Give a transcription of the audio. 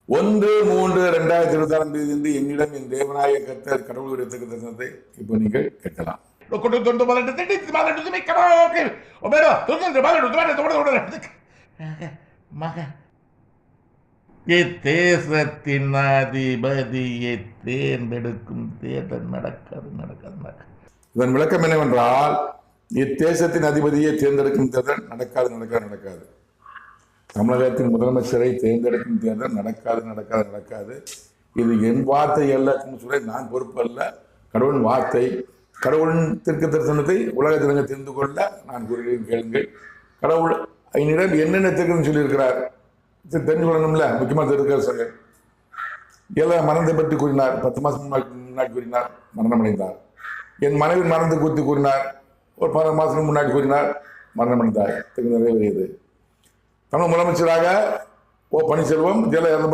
1/3/2026 என்னிடம் என் தேவனாய கர்த்தர் கடவுளுடைய தரிசனத்தை இப்போ நீங்கள் கேட்கலாம். தேசத்தின் அதிபதியை தேர்ந்தெடுக்கும் தேர்தல் நடக்காது. இதன் விளக்கம் என்னவென்றால், இத்தேசத்தின் அதிபதியை தேர்ந்தெடுக்கும் தேர்தல் நடக்காது. தமிழகத்தின் முதலமைச்சரை தேர்ந்தெடுக்கும் தேர்தல் நடக்காது. இது என் வார்த்தை அல்ல, சொல்ல நான் பொறுப்பு அல்ல, கடவுளின் வார்த்தை. கடவுளின் தீர்க்க தரிசனத்தை உலகத்தினங்க தெரிந்து கொள்ள நான் கூறுகிறேன், கேளுங்கள். கடவுள் என்னிடம் என்னென்ன தீர்க்கன்னு சொல்லியிருக்கிறார் தெரிஞ்சு கொள்ளணும்ல. முக்கியமாக திருக்கரசர்கள் எல்லாம் மரணத்தை பற்றி கூறினார். 10 மாதம் முன்னாடி கூறினார், மரணம் அடைந்தார். என் மனைவி மரணத்தை குறித்து கூறினார். ஒரு 10 மாதத்துக்கு முன்னாடி கூறினார், மரணம் அடைந்தார். நிறைவேறியது. தமிழ் முதலமைச்சராக ஓ பன்னீர்செல்வம் ஜெயலலிதா